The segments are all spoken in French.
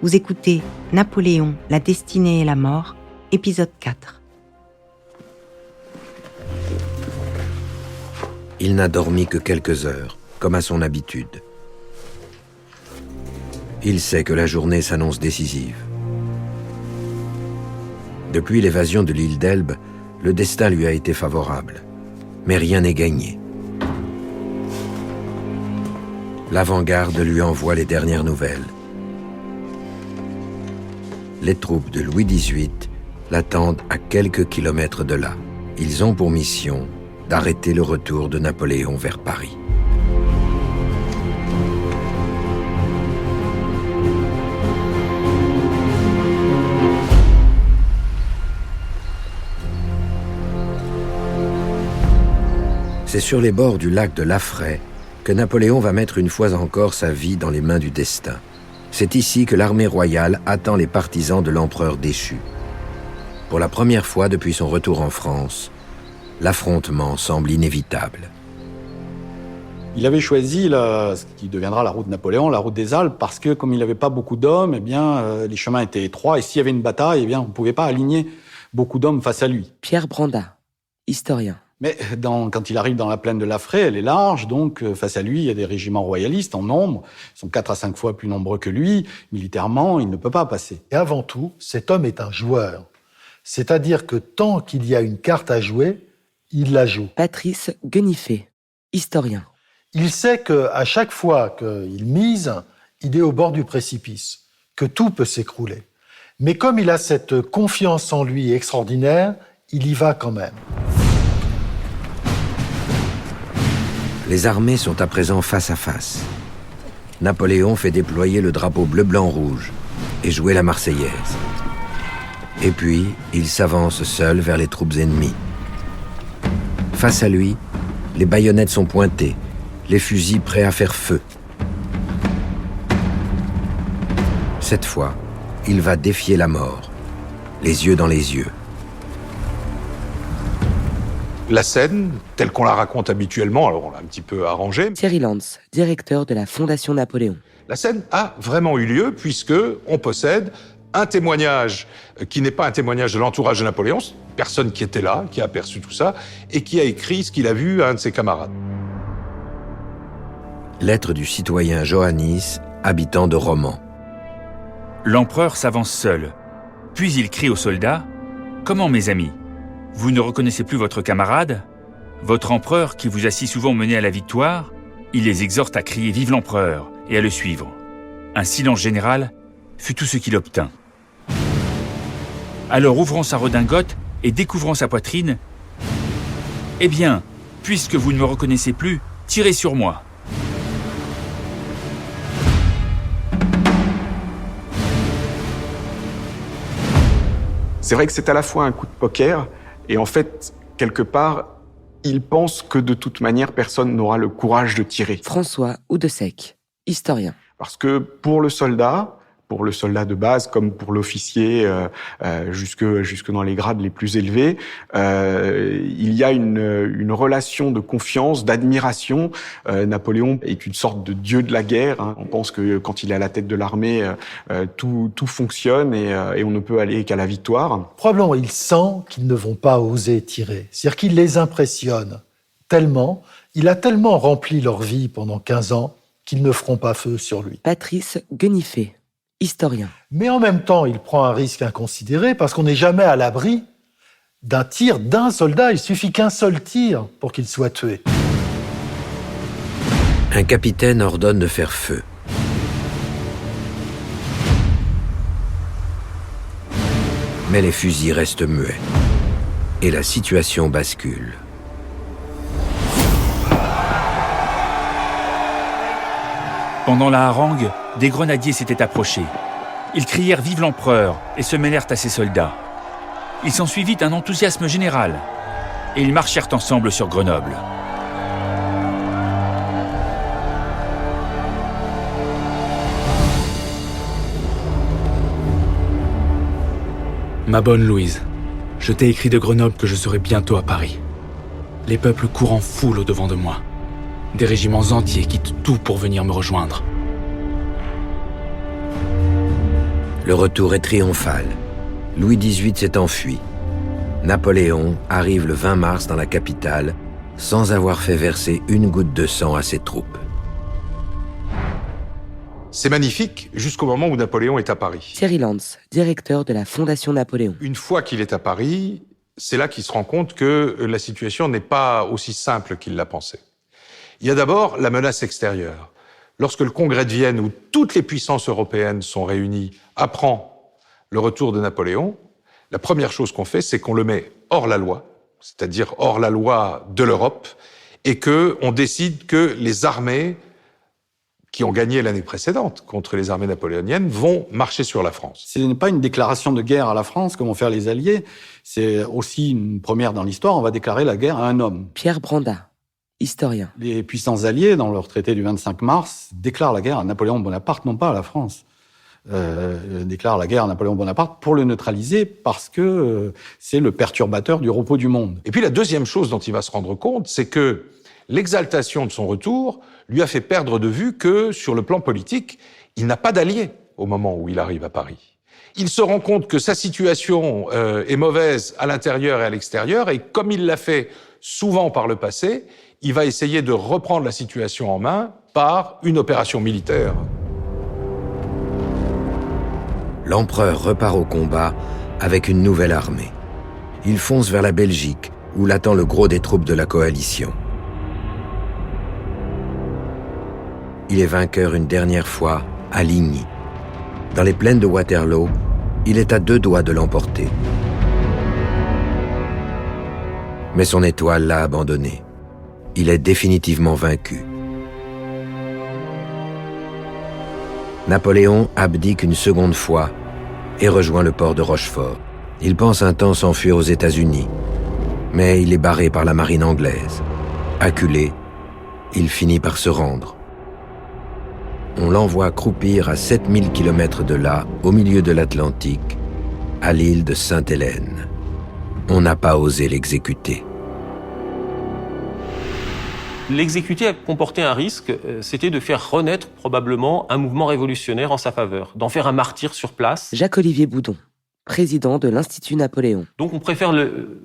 Vous écoutez Napoléon, la destinée et la mort, épisode 4. Il n'a dormi que quelques heures, comme à son habitude. Il sait que la journée s'annonce décisive. Depuis l'évasion de l'île d'Elbe, le destin lui a été favorable. Mais rien n'est gagné. L'avant-garde lui envoie les dernières nouvelles. Les troupes de Louis XVIII l'attendent à quelques kilomètres de là. Ils ont pour mission d'arrêter le retour de Napoléon vers Paris. C'est sur les bords du lac de Laffrey que Napoléon va mettre une fois encore sa vie dans les mains du destin. C'est ici que l'armée royale attend les partisans de l'empereur déchu. Pour la première fois depuis son retour en France, l'affrontement semble inévitable. Il avait choisi ce qui deviendra la route de Napoléon, la route des Alpes, parce que comme il n'avait pas beaucoup d'hommes, les chemins étaient étroits, et s'il y avait une bataille, on ne pouvait pas aligner beaucoup d'hommes face à lui. Pierre Brandat, historien. Mais quand il arrive dans la plaine de Laffrey, elle est large, donc face à lui, il y a des régiments royalistes en nombre. Ils sont 4 à 5 fois plus nombreux que lui. Militairement, il ne peut pas passer. Et avant tout, cet homme est un joueur. C'est-à-dire que tant qu'il y a une carte à jouer, il la joue. Patrice Guenifet, historien. Il sait qu'à chaque fois qu'il mise, il est au bord du précipice, que tout peut s'écrouler. Mais comme il a cette confiance en lui extraordinaire, il y va quand même. Les armées sont à présent face à face. Napoléon fait déployer le drapeau bleu-blanc-rouge et jouer la Marseillaise. Et puis, il s'avance seul vers les troupes ennemies. Face à lui, les baïonnettes sont pointées, les fusils prêts à faire feu. Cette fois, il va défier la mort, les yeux dans les yeux. La scène, telle qu'on la raconte habituellement, alors on l'a un petit peu arrangée. Thierry Lantz, directeur de la Fondation Napoléon. La scène a vraiment eu lieu puisque on possède un témoignage qui n'est pas un témoignage de l'entourage de Napoléon, personne qui était là, qui a aperçu tout ça, et qui a écrit ce qu'il a vu à un de ses camarades. Lettre du citoyen Johannis, habitant de Romans. L'empereur s'avance seul, puis il crie aux soldats « Comment, mes amis ? Vous ne reconnaissez plus votre camarade ? Votre empereur, qui vous a si souvent mené à la victoire, il les exhorte à crier « Vive l'empereur !» et à le suivre. Un silence général fut tout ce qu'il obtint. Alors, ouvrant sa redingote et découvrant sa poitrine, « Eh bien, puisque vous ne me reconnaissez plus, tirez sur moi !» C'est vrai que c'est à la fois un coup de poker, et en fait, quelque part, il pense que de toute manière, personne n'aura le courage de tirer. François Oudessec, historien. Parce que pour le soldat de base comme pour l'officier, jusque dans les grades les plus élevés, il y a une relation de confiance, d'admiration. Napoléon est une sorte de dieu de la guerre. Hein. On pense que quand il est à la tête de l'armée, tout fonctionne et on ne peut aller qu'à la victoire. Probablement, il sent qu'ils ne vont pas oser tirer. C'est-à-dire qu'il les impressionne tellement, il a tellement rempli leur vie pendant 15 ans qu'ils ne feront pas feu sur lui. Patrice Guenifet, historien. Mais en même temps, il prend un risque inconsidéré parce qu'on n'est jamais à l'abri d'un tir d'un soldat. Il suffit qu'un seul tir pour qu'il soit tué. Un capitaine ordonne de faire feu. Mais les fusils restent muets. Et la situation bascule. Pendant la harangue, des grenadiers s'étaient approchés. Ils crièrent « Vive l'empereur !» et se mêlèrent à ses soldats. Il s'ensuivit un enthousiasme général, et ils marchèrent ensemble sur Grenoble. Ma bonne Louise, je t'ai écrit de Grenoble que je serai bientôt à Paris. Les peuples courent en foule au-devant de moi. Des régiments entiers quittent tout pour venir me rejoindre. Le retour est triomphal. Louis XVIII s'est enfui. Napoléon arrive le 20 mars dans la capitale sans avoir fait verser une goutte de sang à ses troupes. C'est magnifique jusqu'au moment où Napoléon est à Paris. Thierry Lantz, directeur de la Fondation Napoléon. Une fois qu'il est à Paris, c'est là qu'il se rend compte que la situation n'est pas aussi simple qu'il l'a pensé. Il y a d'abord la menace extérieure. Lorsque le Congrès de Vienne, où toutes les puissances européennes sont réunies, apprend le retour de Napoléon, la première chose qu'on fait, c'est qu'on le met hors la loi, c'est-à-dire hors la loi de l'Europe, et qu'on décide que les armées qui ont gagné l'année précédente contre les armées napoléoniennes vont marcher sur la France. Ce n'est pas une déclaration de guerre à la France, comme vont faire les Alliés. C'est aussi une première dans l'histoire. On va déclarer la guerre à un homme. Pierre Branda, historien. Les puissances alliées, dans leur traité du 25 mars, déclarent la guerre à Napoléon Bonaparte, non pas à la France. Déclarent la guerre à Napoléon Bonaparte pour le neutraliser parce que c'est le perturbateur du repos du monde. Et puis la deuxième chose dont il va se rendre compte, c'est que l'exaltation de son retour lui a fait perdre de vue que, sur le plan politique, il n'a pas d'alliés au moment où il arrive à Paris. Il se rend compte que sa situation est mauvaise à l'intérieur et à l'extérieur, et comme il l'a fait souvent par le passé, il va essayer de reprendre la situation en main par une opération militaire. L'empereur repart au combat avec une nouvelle armée. Il fonce vers la Belgique, où l'attend le gros des troupes de la coalition. Il est vainqueur une dernière fois à Ligny. Dans les plaines de Waterloo, il est à 2 doigts de l'emporter. Mais son étoile l'a abandonné. Il est définitivement vaincu. Napoléon abdique une seconde fois et rejoint le port de Rochefort. Il pense un temps s'enfuir aux États-Unis, mais il est barré par la marine anglaise. Acculé, il finit par se rendre. On l'envoie croupir à 7000 km de là, au milieu de l'Atlantique, à l'île de Sainte-Hélène. On n'a pas osé l'exécuter. L'exécuter comportait un risque, c'était de faire renaître probablement un mouvement révolutionnaire en sa faveur, d'en faire un martyr sur place. Jacques-Olivier Boudon, président de l'Institut Napoléon. Donc on préfère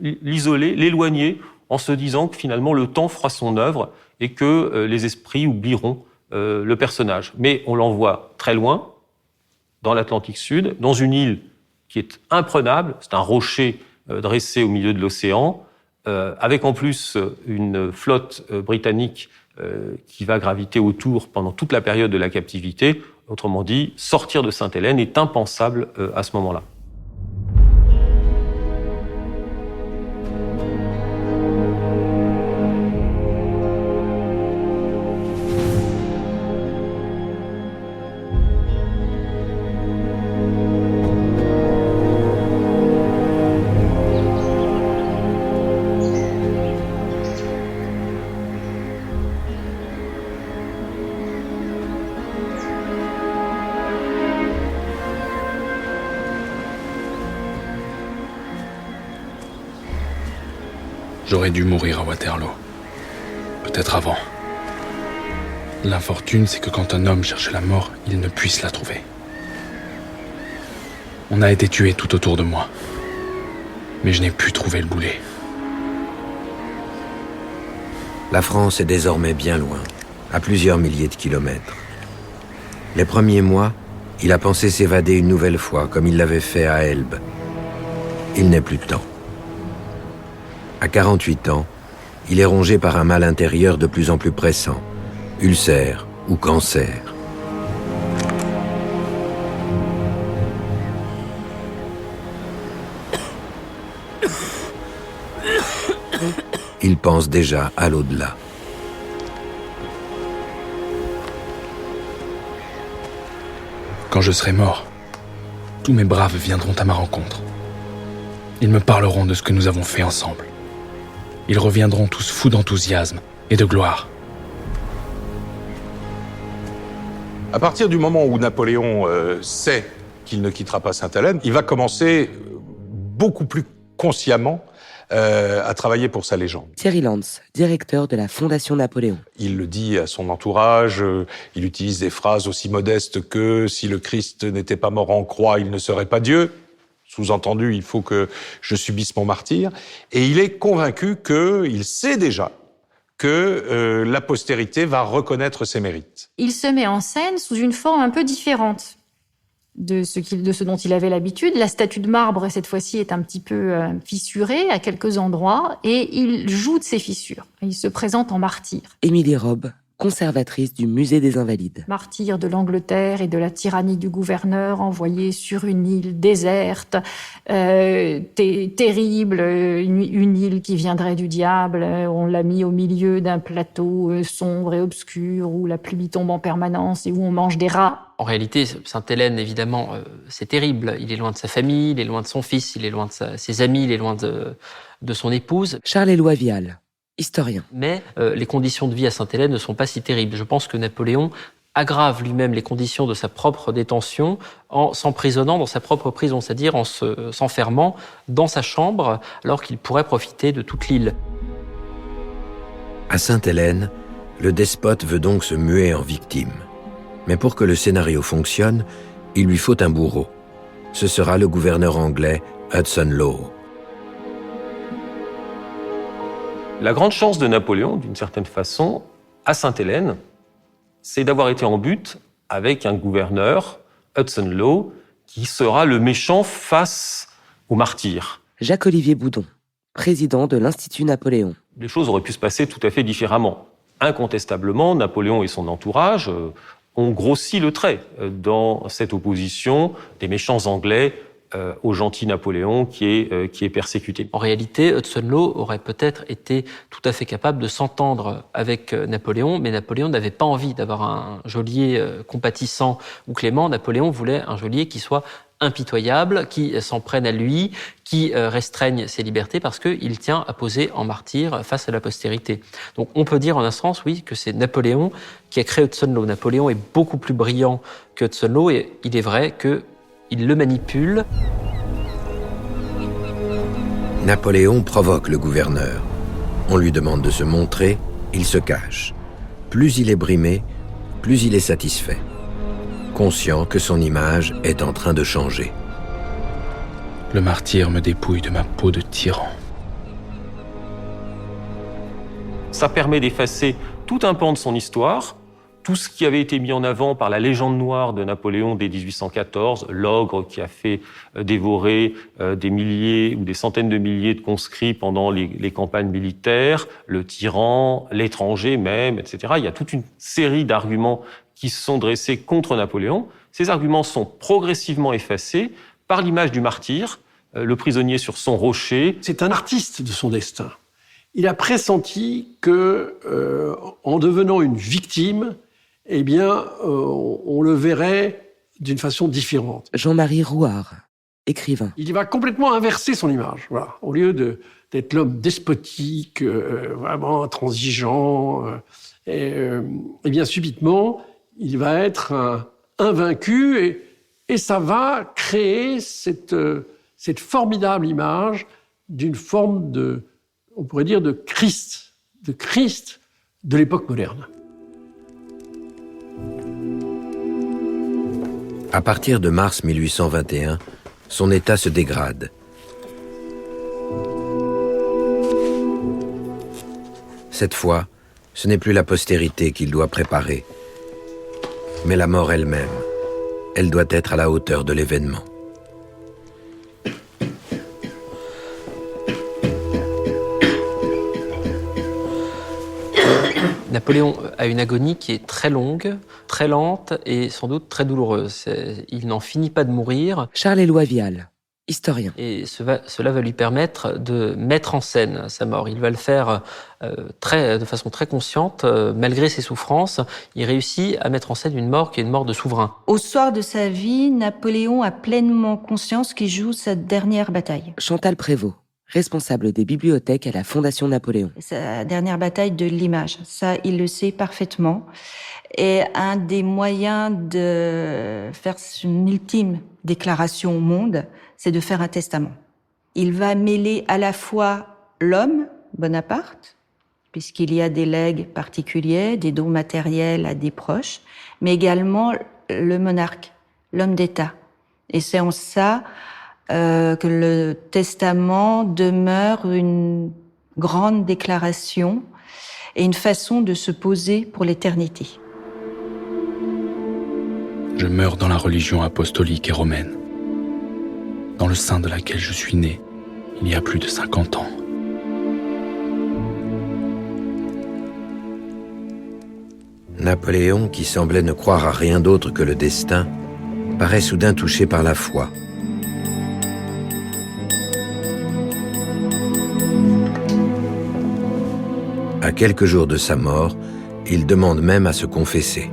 l'isoler, l'éloigner, en se disant que finalement le temps fera son œuvre et que les esprits oublieront le personnage. Mais on l'envoie très loin, dans l'Atlantique Sud, dans une île qui est imprenable, c'est un rocher dressé au milieu de l'océan, avec en plus une flotte britannique qui va graviter autour pendant toute la période de la captivité. Autrement dit, sortir de Sainte-Hélène est impensable à ce moment-là. J'aurais dû mourir à Waterloo. Peut-être avant. L'infortune, c'est que quand un homme cherche la mort, il ne puisse la trouver. On a été tués tout autour de moi. Mais je n'ai pu trouver le boulet. La France est désormais bien loin, à plusieurs milliers de kilomètres. Les premiers mois, il a pensé s'évader une nouvelle fois, comme il l'avait fait à Elbe. Il n'est plus temps. À 48 ans, il est rongé par un mal intérieur de plus en plus pressant, ulcère ou cancer. Il pense déjà à l'au-delà. Quand je serai mort, tous mes braves viendront à ma rencontre. Ils me parleront de ce que nous avons fait ensemble. Ils reviendront tous fous d'enthousiasme et de gloire. À partir du moment où Napoléon sait qu'il ne quittera pas Sainte-Hélène, il va commencer beaucoup plus consciemment a travaillé pour sa légende. Thierry Lantz, directeur de la Fondation Napoléon. Il le dit à son entourage, il utilise des phrases aussi modestes que « si le Christ n'était pas mort en croix, il ne serait pas Dieu ». Sous-entendu, il faut que je subisse mon martyre. Et il est convaincu il sait déjà que la postérité va reconnaître ses mérites. Il se met en scène sous une forme un peu différente de ce dont il avait l'habitude. La statue de marbre, cette fois-ci, est un petit peu fissurée à quelques endroits, et il joue de ces fissures. Il se présente en martyr. Émilie Robbe, conservatrice du Musée des Invalides. Martyr de l'Angleterre et de la tyrannie du gouverneur, envoyé sur une île déserte, terrible, une île qui viendrait du diable. On l'a mis au milieu d'un plateau sombre et obscur, où la pluie tombe en permanence et où on mange des rats. En réalité, Sainte-Hélène, évidemment, c'est terrible. Il est loin de sa famille, il est loin de son fils, il est loin de ses amis, il est loin de son épouse. Charles-Éloi Vial, historien. Mais les conditions de vie à Sainte-Hélène ne sont pas si terribles. Je pense que Napoléon aggrave lui-même les conditions de sa propre détention en s'emprisonnant dans sa propre prison, c'est-à-dire en s'enfermant dans sa chambre alors qu'il pourrait profiter de toute l'île. À Sainte-Hélène, le despote veut donc se muer en victime. Mais pour que le scénario fonctionne, il lui faut un bourreau. Ce sera le gouverneur anglais Hudson Lowe. La grande chance de Napoléon, d'une certaine façon, à Sainte-Hélène, c'est d'avoir été en butte avec un gouverneur, Hudson Lowe, qui sera le méchant face au martyr. Jacques-Olivier Boudon, président de l'Institut Napoléon. Les choses auraient pu se passer tout à fait différemment. Incontestablement, Napoléon et son entourage ont grossi le trait dans cette opposition des méchants Anglais au gentil Napoléon qui est persécuté. En réalité, Hudson Lowe aurait peut-être été tout à fait capable de s'entendre avec Napoléon, mais Napoléon n'avait pas envie d'avoir un geôlier compatissant ou clément. Napoléon voulait un geôlier qui soit impitoyable, qui s'en prenne à lui, qui restreigne ses libertés parce qu'il tient à poser en martyr face à la postérité. Donc on peut dire en un sens, oui, que c'est Napoléon qui a créé Hudson Lowe. Napoléon est beaucoup plus brillant que Hudson Lowe et il est vrai qu'il le manipule. Napoléon provoque le gouverneur. On lui demande de se montrer, il se cache. Plus il est brimé, plus il est satisfait, conscient que son image est en train de changer. Le martyr me dépouille de ma peau de tyran. Ça permet d'effacer tout un pan de son histoire, tout ce qui avait été mis en avant par la légende noire de Napoléon dès 1814, l'ogre qui a fait dévorer des milliers ou des centaines de milliers de conscrits pendant les campagnes militaires, le tyran, l'étranger même, etc. Il y a toute une série d'arguments qui se sont dressés contre Napoléon. Ces arguments sont progressivement effacés par l'image du martyr, le prisonnier sur son rocher. C'est un artiste de son destin. Il a pressenti que, en devenant une victime, eh bien, on le verrait d'une façon différente. Jean-Marie Rouard, écrivain. Il va complètement inverser son image. Voilà. Au lieu d'être l'homme despotique, vraiment intransigeant, eh bien, subitement, il va être un vaincu et ça va créer cette formidable image d'une forme on pourrait dire, de Christ de l'époque moderne. À partir de mars 1821, son état se dégrade. Cette fois, ce n'est plus la postérité qu'il doit préparer, mais la mort elle-même. Elle doit être à la hauteur de l'événement. Napoléon a une agonie qui est très longue, très lente et sans doute très douloureuse. Il n'en finit pas de mourir. Charles-Éloi Vial, historien. Et cela va lui permettre de mettre en scène sa mort. Il va le faire de façon très consciente, malgré ses souffrances. Il réussit à mettre en scène une mort qui est une mort de souverain. Au soir de sa vie, Napoléon a pleinement conscience qu'il joue sa dernière bataille. Chantal Prévost, responsable des bibliothèques à la Fondation Napoléon. Sa dernière bataille de l'image, ça il le sait parfaitement. Et un des moyens de faire une ultime déclaration au monde, c'est de faire un testament. Il va mêler à la fois l'homme, Bonaparte, puisqu'il y a des legs particuliers, des dons matériels à des proches, mais également le monarque, l'homme d'État. Et c'est en ça que le testament demeure une grande déclaration et une façon de se poser pour l'éternité. Je meurs dans la religion apostolique et romaine, dans le sein de laquelle je suis né il y a plus de 50 ans. Napoléon, qui semblait ne croire à rien d'autre que le destin, paraît soudain touché par la foi. À quelques jours de sa mort, il demande même à se confesser.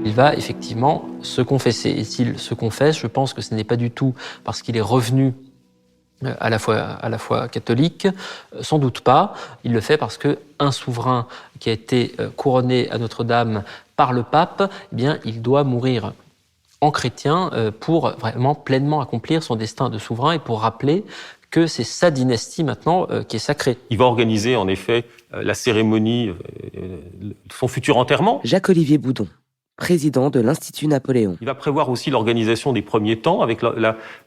Il va effectivement se confesser. Et s'il se confesse, je pense que ce n'est pas du tout parce qu'il est revenu à la foi catholique, sans doute pas. Il le fait parce qu'un souverain qui a été couronné à Notre-Dame par le pape, eh bien, il doit mourir en chrétien pour vraiment pleinement accomplir son destin de souverain et pour rappeler que c'est sa dynastie maintenant qui est sacrée. Il va organiser en effet la cérémonie de son futur enterrement. Jacques-Olivier Boudon, président de l'Institut Napoléon. Il va prévoir aussi l'organisation des premiers temps avec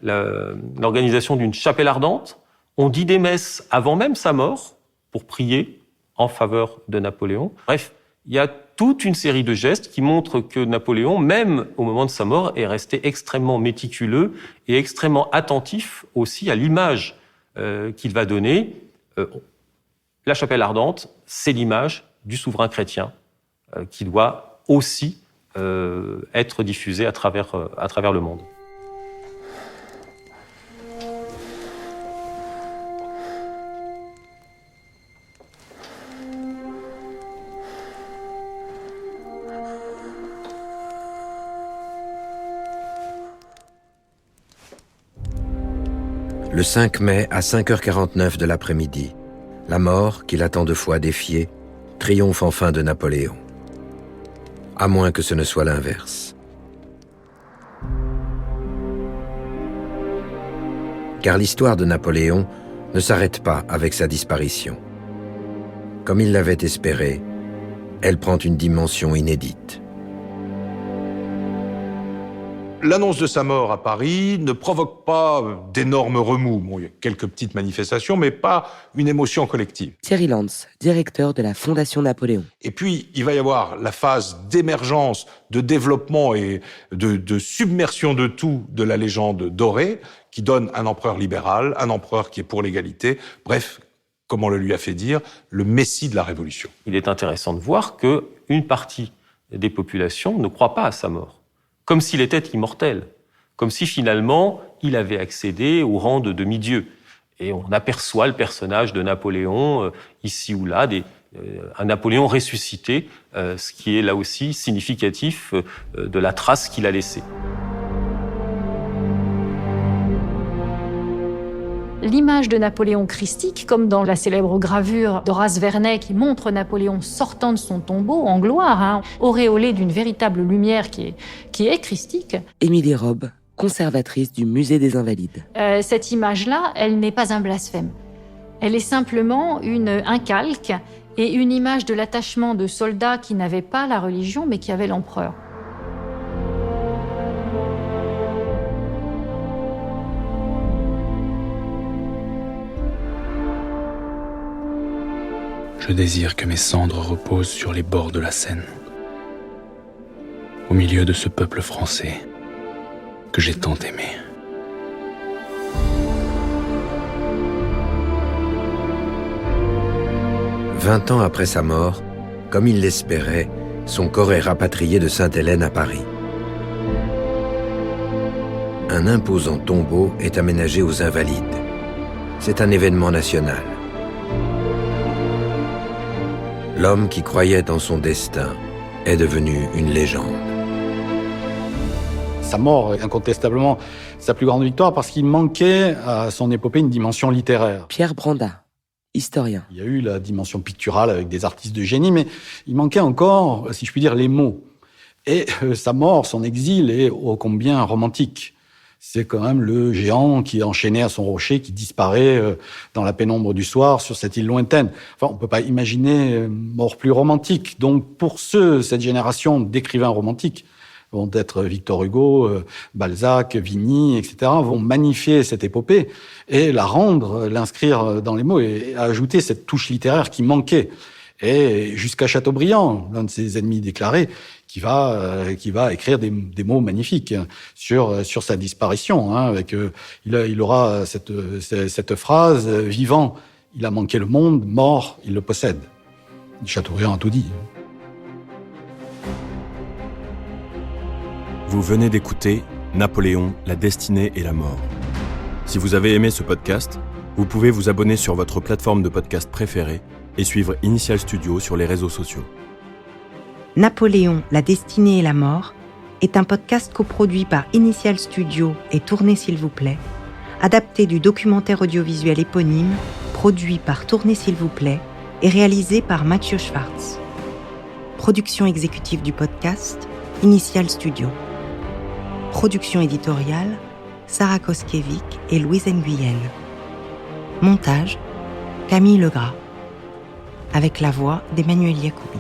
l'organisation d'une chapelle ardente. On dit des messes avant même sa mort pour prier en faveur de Napoléon. Bref, il y a toute une série de gestes qui montrent que Napoléon, même au moment de sa mort, est resté extrêmement méticuleux et extrêmement attentif aussi à l'image qu'il va donner. La chapelle ardente, c'est l'image du souverain chrétien qui doit aussi être diffusée à travers le monde. Le 5 mai, à 5h49 de l'après-midi, la mort, qu'il a tant de fois défiée, triomphe enfin de Napoléon. À moins que ce ne soit l'inverse. Car l'histoire de Napoléon ne s'arrête pas avec sa disparition. Comme il l'avait espéré, elle prend une dimension inédite. L'annonce de sa mort à Paris ne provoque pas d'énormes remous. Bon, il y a quelques petites manifestations, mais pas une émotion collective. Thierry Lantz, directeur de la Fondation Napoléon. Et puis, il va y avoir la phase d'émergence, de développement et de submersion de tout de la légende dorée, qui donne un empereur libéral, un empereur qui est pour l'égalité. Bref, comme on le lui a fait dire, le messie de la Révolution. Il est intéressant de voir qu'une partie des populations ne croit pas à sa mort. Comme s'il était immortel, comme si finalement il avait accédé au rang de demi-dieu. Et on aperçoit le personnage de Napoléon, ici ou là, un Napoléon ressuscité, ce qui est là aussi significatif de la trace qu'il a laissée. L'image de Napoléon christique, comme dans la célèbre gravure d'Horace Vernet qui montre Napoléon sortant de son tombeau en gloire, auréolé d'une véritable lumière qui est christique. Émilie Robbe, conservatrice du Musée des Invalides. Cette image-là, elle n'est pas un blasphème. Elle est simplement un calque et une image de l'attachement de soldats qui n'avaient pas la religion mais qui avaient l'empereur. Je désire que mes cendres reposent sur les bords de la Seine, au milieu de ce peuple français que j'ai tant aimé. « 20 ans après sa mort, comme il l'espérait, son corps est rapatrié de Sainte-Hélène à Paris. Un imposant tombeau est aménagé aux Invalides. C'est un événement national. L'homme qui croyait en son destin est devenu une légende. Sa mort est incontestablement sa plus grande victoire parce qu'il manquait à son épopée une dimension littéraire. Pierre Branda, historien. Il y a eu la dimension picturale avec des artistes de génie, mais il manquait encore, si je puis dire, les mots. Et sa mort, son exil est ô combien romantique. c'est quand même le géant qui est enchaîné à son rocher, qui disparaît dans la pénombre du soir sur cette île lointaine. Enfin, on peut pas imaginer mort plus romantique. Donc, pour cette génération d'écrivains romantiques, vont être Victor Hugo, Balzac, Vigny, etc., vont magnifier cette épopée et la rendre, l'inscrire dans les mots et ajouter cette touche littéraire qui manquait. Et jusqu'à Chateaubriand, l'un de ses ennemis déclarés, qui va écrire des mots magnifiques sur sa disparition. Avec il aura cette phrase vivant, il a manqué le monde, mort, il le possède. Chateaubriand a tout dit. Vous venez d'écouter Napoléon, la destinée et la mort. Si vous avez aimé ce podcast, vous pouvez vous abonner sur votre plateforme de podcast préférée et suivre Initial Studio sur les réseaux sociaux. Napoléon, la destinée et la mort est un podcast coproduit par Initial Studio et Tournez s'il vous plaît, adapté du documentaire audiovisuel éponyme, produit par Tournez s'il vous plaît et réalisé par Mathieu Schwartz. Production exécutive du podcast, Initial Studio. Production éditoriale, Sarah Koskiewicz et Louise Nguyen. Montage, Camille Legras. Avec la voix d'Emmanuel Yacoubi.